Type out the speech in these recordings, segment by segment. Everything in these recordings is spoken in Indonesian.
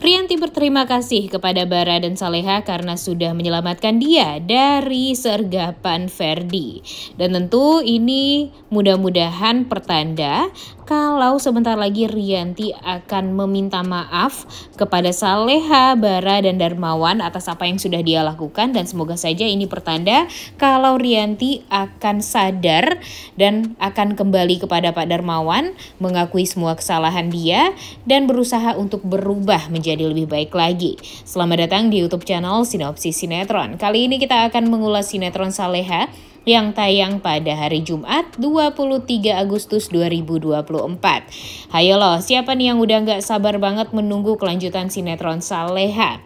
Rianti berterima kasih kepada Bara dan Saleha karena sudah menyelamatkan dia dari sergapan Ferdi. Dan tentu ini mudah-mudahan pertanda kalau sebentar lagi Rianti akan meminta maaf kepada Saleha, Bara, dan Darmawan atas apa yang sudah dia lakukan. Dan semoga saja ini pertanda kalau Rianti akan sadar dan akan kembali kepada Pak Darmawan, mengakui semua kesalahan dia, dan berusaha untuk berubah menjadi lebih baik lagi. Selamat datang di YouTube channel Sinopsis Sinetron. Kali ini kita akan mengulas sinetron Saleha yang tayang pada hari Jumat 23 Agustus 2024. Hayo loh, siapa nih yang udah gak sabar banget menunggu kelanjutan sinetron Saleha?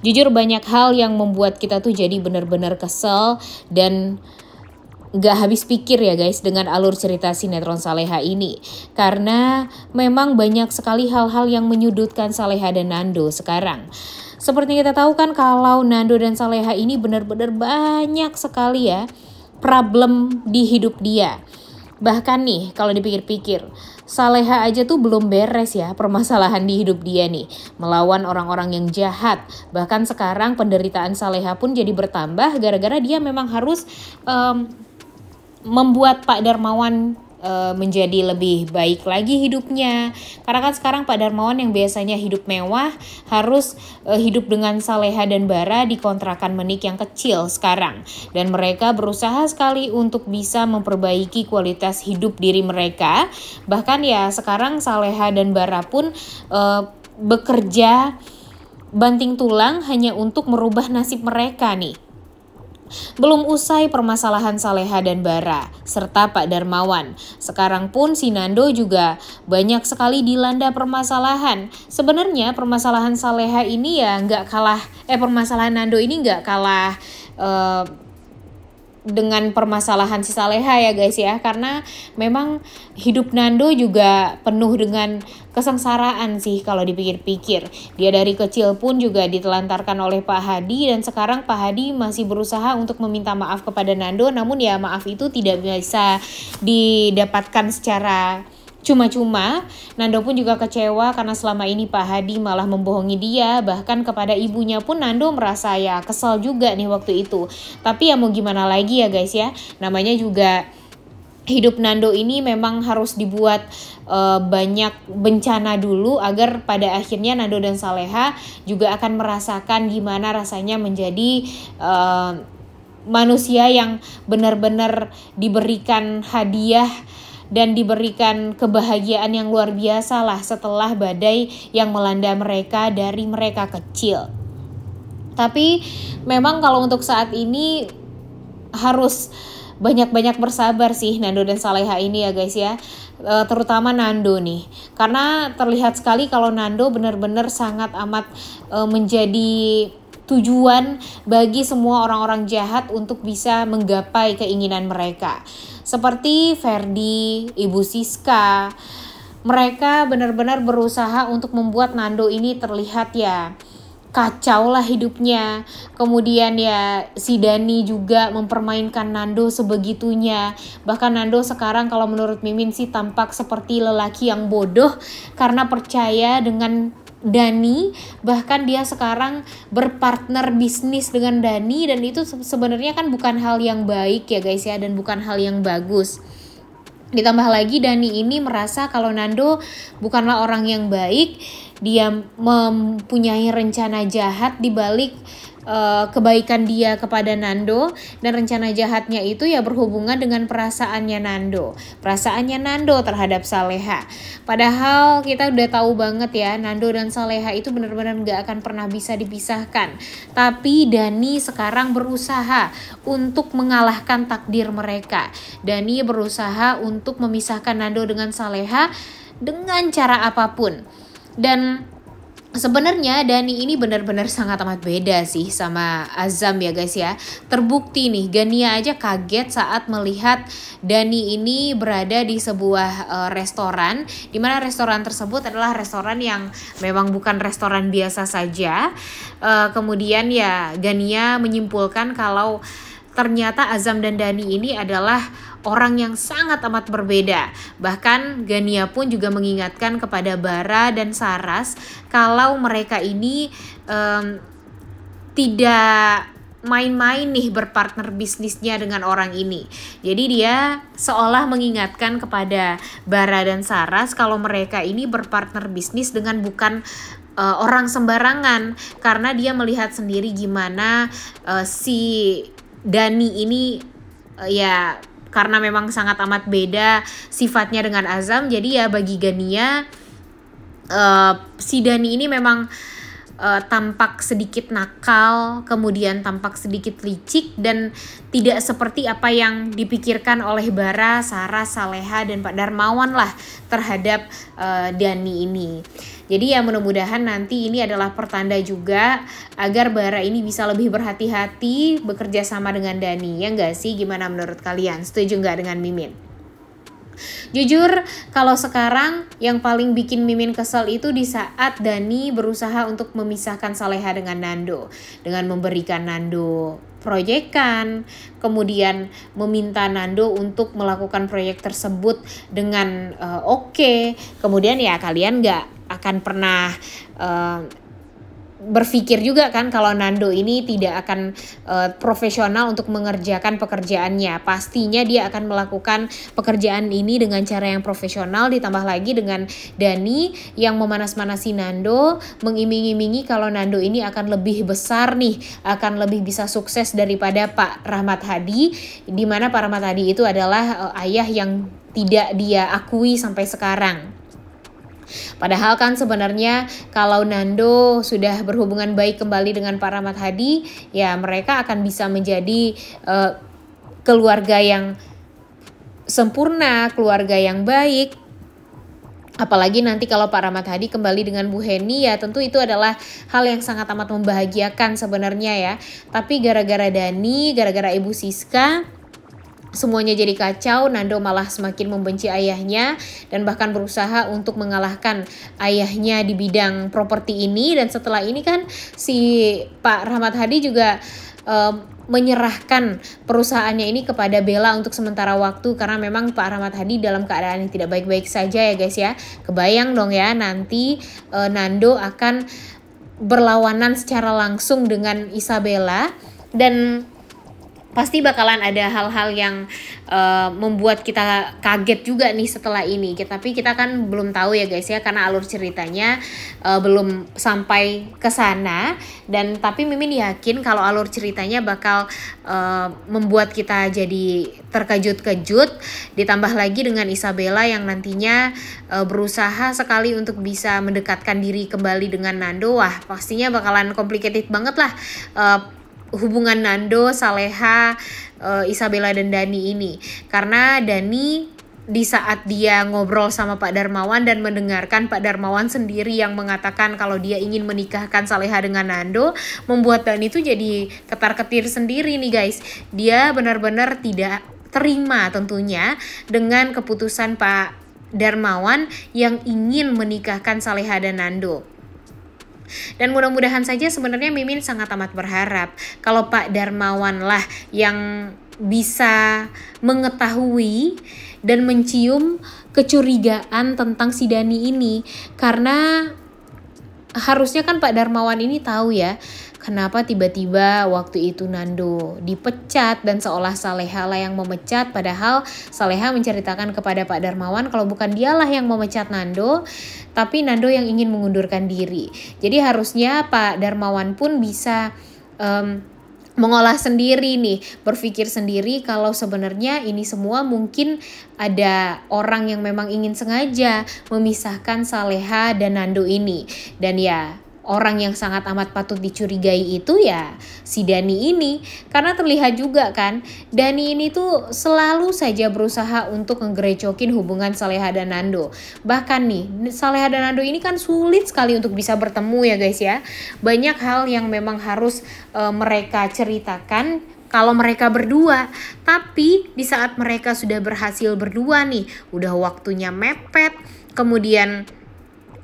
Jujur banyak hal yang membuat kita tuh jadi benar-benar kesel dan gak habis pikir ya guys dengan alur cerita sinetron Saleha ini. Karena memang banyak sekali hal-hal yang menyudutkan Saleha dan Nando sekarang. Seperti kita tahu kan kalau Nando dan Saleha ini benar-benar banyak sekali ya problem di hidup dia. Bahkan nih kalau dipikir-pikir, Saleha aja tuh belum beres ya permasalahan di hidup dia nih. Melawan orang-orang yang jahat. Bahkan sekarang penderitaan Saleha pun jadi bertambah gara-gara dia memang harus membuat Pak Darmawan menjadi lebih baik lagi hidupnya. Karena kan sekarang Pak Darmawan yang biasanya hidup mewah harus hidup dengan Saleha dan Bara di kontrakan menik yang kecil sekarang. Dan mereka berusaha sekali untuk bisa memperbaiki kualitas hidup diri mereka. Bahkan ya sekarang Saleha dan Bara pun bekerja banting tulang hanya untuk merubah nasib mereka nih. Belum usai permasalahan Saleha dan Bara, serta Pak Darmawan. Sekarang pun si Nando juga banyak sekali dilanda permasalahan. Sebenarnya permasalahan Saleha ini ya permasalahan Nando ini nggak kalah dengan permasalahan si Saleha ya guys ya. Karena memang hidup Nando juga penuh dengan kesengsaraan sih kalau dipikir-pikir. Dia dari kecil pun juga ditelantarkan oleh Pak Hadi dan sekarang Pak Hadi masih berusaha untuk meminta maaf kepada Nando. Namun ya maaf itu tidak bisa didapatkan secara cuma-cuma. Nando pun juga kecewa karena selama ini Pak Hadi malah membohongi dia. Bahkan kepada ibunya pun Nando merasa ya kesal juga nih waktu itu. Tapi ya mau gimana lagi ya guys ya. Namanya juga hidup Nando ini memang harus dibuat banyak bencana dulu agar pada akhirnya Nando dan Saleha juga akan merasakan gimana rasanya menjadi manusia yang benar-benar diberikan hadiah dan diberikan kebahagiaan yang luar biasa lah setelah badai yang melanda mereka dari mereka kecil. Tapi memang kalau untuk saat ini harus banyak-banyak bersabar sih Nando dan Saleha ini ya guys ya. Terutama Nando nih. Karena terlihat sekali kalau Nando benar-benar sangat amat menjadi tujuan bagi semua orang-orang jahat untuk bisa menggapai keinginan mereka. Seperti Ferdi, Ibu Siska, mereka benar-benar berusaha untuk membuat Nando ini terlihat ya kacau lah hidupnya. Kemudian ya si Dani juga mempermainkan Nando sebegitunya. Bahkan Nando sekarang kalau menurut Mimin sih tampak seperti lelaki yang bodoh karena percaya dengan Dani. Bahkan dia sekarang berpartner bisnis dengan Dani dan itu sebenarnya kan bukan hal yang baik ya guys ya, dan bukan hal yang bagus. Ditambah lagi Dani ini merasa kalau Nando bukanlah orang yang baik. Dia mempunyai rencana jahat di balik kebaikan dia kepada Nando, dan rencana jahatnya itu ya berhubungan dengan perasaannya Nando terhadap Saleha. Padahal kita udah tahu banget ya Nando dan Saleha itu benar-benar gak akan pernah bisa dipisahkan. Tapi Dani sekarang berusaha untuk mengalahkan takdir mereka. Dani berusaha untuk memisahkan Nando dengan Saleha dengan cara apapun. Dan sebenarnya Dani ini benar-benar sangat amat beda sih sama Azam ya guys ya. Terbukti nih Gania aja kaget saat melihat Dani ini berada di sebuah restoran, dimana restoran tersebut adalah restoran yang memang bukan restoran biasa saja. Kemudian ya Gania menyimpulkan kalau ternyata Azam dan Dani ini adalah orang yang sangat amat berbeda. Bahkan Gania pun juga mengingatkan kepada Bara dan Saras kalau mereka ini tidak main-main nih berpartner bisnisnya dengan orang ini. Jadi dia seolah mengingatkan kepada Bara dan Saras kalau mereka ini berpartner bisnis dengan bukan orang sembarangan, karena dia melihat sendiri gimana si Dani ini ya karena memang sangat amat beda sifatnya dengan Azam. Jadi ya bagi Gania si Dani ini memang tampak sedikit nakal, kemudian tampak sedikit licik dan tidak seperti apa yang dipikirkan oleh Bara, Saras, Saleha dan Pak Darmawan lah terhadap Dani ini. Jadi ya mudah-mudahan nanti ini adalah pertanda juga agar Bara ini bisa lebih berhati-hati bekerja sama dengan Dani. Ya enggak sih? Gimana menurut kalian? Setuju enggak dengan Mimin? Jujur, kalau sekarang yang paling bikin Mimin kesel itu di saat Dani berusaha untuk memisahkan Saleha dengan Nando, dengan memberikan Nando proyekan, kemudian meminta Nando untuk melakukan proyek tersebut dengan oke. Kemudian ya kalian nggak akan pernah berpikir juga kan kalau Nando ini tidak akan profesional untuk mengerjakan pekerjaannya. Pastinya dia akan melakukan pekerjaan ini dengan cara yang profesional, ditambah lagi dengan Dani yang memanas-manasi Nando, mengiming-imingi kalau Nando ini akan lebih besar nih, akan lebih bisa sukses daripada Pak Rahmat Hadi, di mana Pak Rahmat Hadi itu adalah ayah yang tidak dia akui sampai sekarang. Padahal kan sebenarnya kalau Nando sudah berhubungan baik kembali dengan Pak Rahmat Hadi, ya mereka akan bisa menjadi keluarga yang sempurna, keluarga yang baik. Apalagi nanti kalau Pak Rahmat Hadi kembali dengan Bu Heni, ya tentu itu adalah hal yang sangat amat membahagiakan sebenarnya ya. Tapi gara-gara Dani, gara-gara Ibu Siska, semuanya jadi kacau. Nando malah semakin membenci ayahnya dan bahkan berusaha untuk mengalahkan ayahnya di bidang properti ini. Dan setelah ini kan si Pak Rahmat Hadi juga menyerahkan perusahaannya ini kepada Bella untuk sementara waktu, karena memang Pak Rahmat Hadi dalam keadaan yang tidak baik-baik saja ya guys ya. Kebayang dong ya nanti Nando akan berlawanan secara langsung dengan Isabella, dan pasti bakalan ada hal-hal yang membuat kita kaget juga nih setelah ini. Tapi kita kan belum tahu ya guys ya, karena alur ceritanya belum sampai ke sana. Dan tapi Mimin yakin kalau alur ceritanya bakal membuat kita jadi terkejut-kejut. Ditambah lagi dengan Isabella yang nantinya berusaha sekali untuk bisa mendekatkan diri kembali dengan Nando. Wah, pastinya bakalan complicated banget lah hubungan Nando, Saleha, Isabella dan Dani ini. Karena Dani di saat dia ngobrol sama Pak Darmawan dan mendengarkan Pak Darmawan sendiri yang mengatakan kalau dia ingin menikahkan Saleha dengan Nando, membuat Dani itu jadi ketar-ketir sendiri nih guys. Dia benar-benar tidak terima tentunya dengan keputusan Pak Darmawan yang ingin menikahkan Saleha dan Nando. Dan mudah-mudahan saja sebenarnya Mimin sangat amat berharap kalau Pak Darmawan lah yang bisa mengetahui dan mencium kecurigaan tentang si Dani ini. Karena harusnya kan Pak Darmawan ini tahu ya, kenapa tiba-tiba waktu itu Nando dipecat dan seolah Saleha lah yang memecat, padahal Saleha menceritakan kepada Pak Darmawan kalau bukan dialah yang memecat Nando, tapi Nando yang ingin mengundurkan diri. Jadi harusnya Pak Darmawan pun bisa mengolah sendiri nih, berpikir sendiri kalau sebenarnya ini semua mungkin ada orang yang memang ingin sengaja memisahkan Saleha dan Nando ini. Dan ya orang yang sangat amat patut dicurigai itu ya si Dani ini. Karena terlihat juga kan Dani ini tuh selalu saja berusaha untuk ngegerecokin hubungan Saleha dan Nando. Bahkan nih Saleha dan Nando ini kan sulit sekali untuk bisa bertemu ya guys ya. Banyak hal yang memang harus mereka ceritakan kalau mereka berdua. Tapi di saat mereka sudah berhasil berdua nih, udah waktunya mepet, kemudian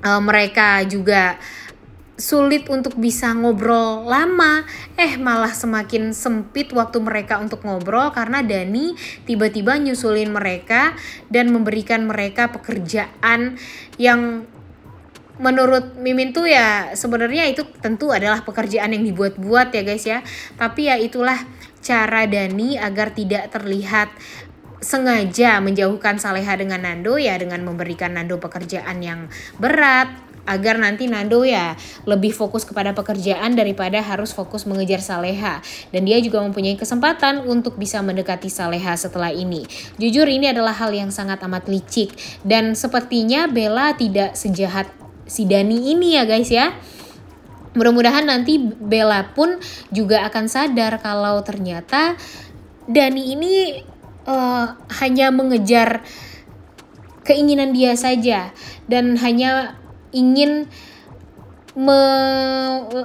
mereka juga sulit untuk bisa ngobrol lama, malah semakin sempit waktu mereka untuk ngobrol karena Dani tiba-tiba nyusulin mereka dan memberikan mereka pekerjaan yang menurut Mimin tuh ya sebenarnya itu tentu adalah pekerjaan yang dibuat-buat ya guys ya, tapi ya itulah cara Dani agar tidak terlihat sengaja menjauhkan Saleha dengan Nando, ya dengan memberikan Nando pekerjaan yang berat agar nanti Nando ya lebih fokus kepada pekerjaan daripada harus fokus mengejar Saleha. Dan dia juga mempunyai kesempatan untuk bisa mendekati Saleha setelah ini. Jujur ini adalah hal yang sangat amat licik dan sepertinya Bella tidak sejahat si Dani ini ya guys ya. Mudah-mudahan nanti Bella pun juga akan sadar kalau ternyata Dani ini hanya mengejar keinginan dia saja dan hanya ingin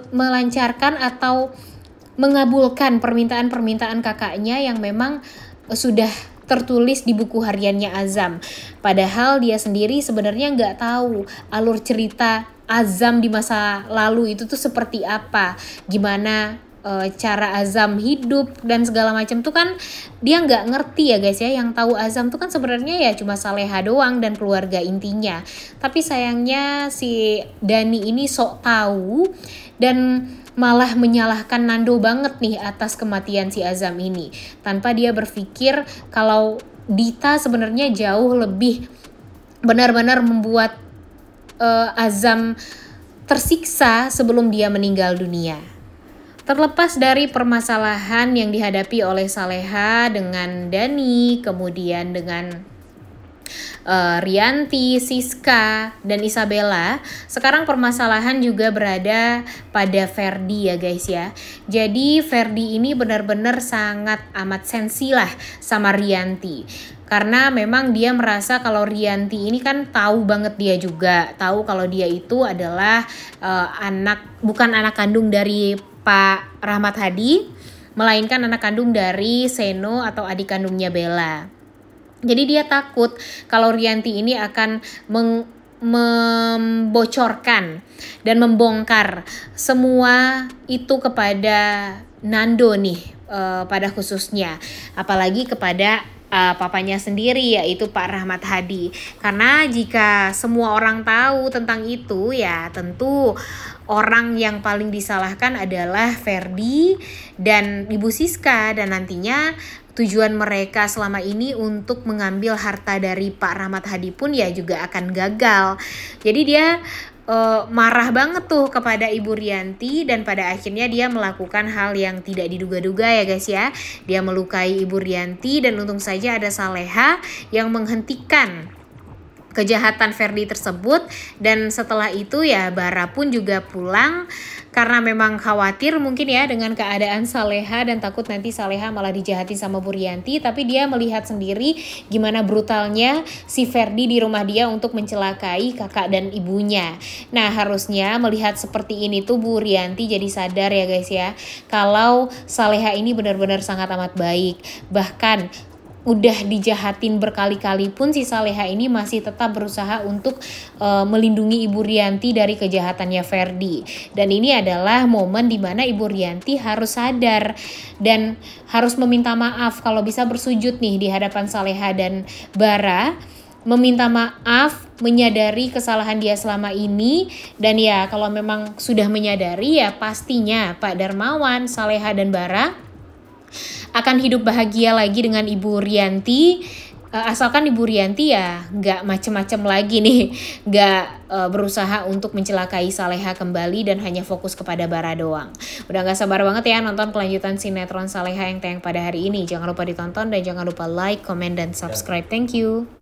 melancarkan atau mengabulkan permintaan-permintaan kakaknya yang memang sudah tertulis di buku hariannya Azam. Padahal dia sendiri sebenarnya nggak tahu alur cerita Azam di masa lalu itu tuh seperti apa, gimana cara Azam hidup dan segala macam tuh kan dia nggak ngerti ya guys ya. Yang tahu Azam tuh kan sebenarnya ya cuma Saleha doang dan keluarga intinya. Tapi sayangnya si Dani ini sok tahu dan malah menyalahkan Nando banget nih atas kematian si Azam ini, tanpa dia berpikir kalau Dita sebenarnya jauh lebih benar-benar membuat Azam tersiksa sebelum dia meninggal dunia. Terlepas dari permasalahan yang dihadapi oleh Saleha dengan Dani, kemudian dengan Rianti, Siska, dan Isabella, sekarang permasalahan juga berada pada Ferdi ya guys ya. Jadi Ferdi ini benar-benar sangat amat sensi lah sama Rianti. Karena memang dia merasa kalau Rianti ini kan tahu banget, dia juga tahu kalau dia itu adalah bukan anak kandung dari Pak Rahmat Hadi, melainkan anak kandung dari Seno atau adik kandungnya Bella. Jadi dia takut kalau Rianti ini akan membocorkan dan membongkar semua itu kepada Nando nih, pada khususnya, apalagi kepada papanya sendiri yaitu Pak Rahmat Hadi. Karena jika semua orang tahu tentang itu ya tentu orang yang paling disalahkan adalah Ferdi dan Ibu Siska, dan nantinya tujuan mereka selama ini untuk mengambil harta dari Pak Rahmat Hadi pun ya juga akan gagal. Jadi dia marah banget tuh kepada Ibu Rianti dan pada akhirnya dia melakukan hal yang tidak diduga-duga ya guys ya. Dia melukai Ibu Rianti dan untung saja ada Saleha yang menghentikan kejahatan Ferdi tersebut. Dan setelah itu ya Bara pun juga pulang karena memang khawatir mungkin ya dengan keadaan Saleha dan takut nanti Saleha malah dijahati sama Bu Rianti. Tapi dia melihat sendiri gimana brutalnya si Ferdi di rumah dia untuk mencelakai kakak dan ibunya. Nah harusnya melihat seperti ini tuh Bu Rianti jadi sadar ya guys ya, kalau Saleha ini benar-benar sangat amat baik. Bahkan udah dijahatin berkali-kali pun si Saleha ini masih tetap berusaha untuk melindungi Ibu Rianti dari kejahatannya Ferdi. Dan ini adalah momen dimana Ibu Rianti harus sadar dan harus meminta maaf, kalau bisa bersujud nih di hadapan Saleha dan Bara, meminta maaf, menyadari kesalahan dia selama ini. Dan ya kalau memang sudah menyadari ya pastinya Pak Darmawan, Saleha dan Bara akan hidup bahagia lagi dengan Ibu Rianti, asalkan Ibu Rianti ya nggak macem-macem lagi nih, nggak berusaha untuk mencelakai Saleha kembali dan hanya fokus kepada Bara doang. Udah nggak sabar banget ya nonton kelanjutan sinetron Saleha yang tayang pada hari ini. Jangan lupa ditonton dan jangan lupa like, comment, dan subscribe. Thank you.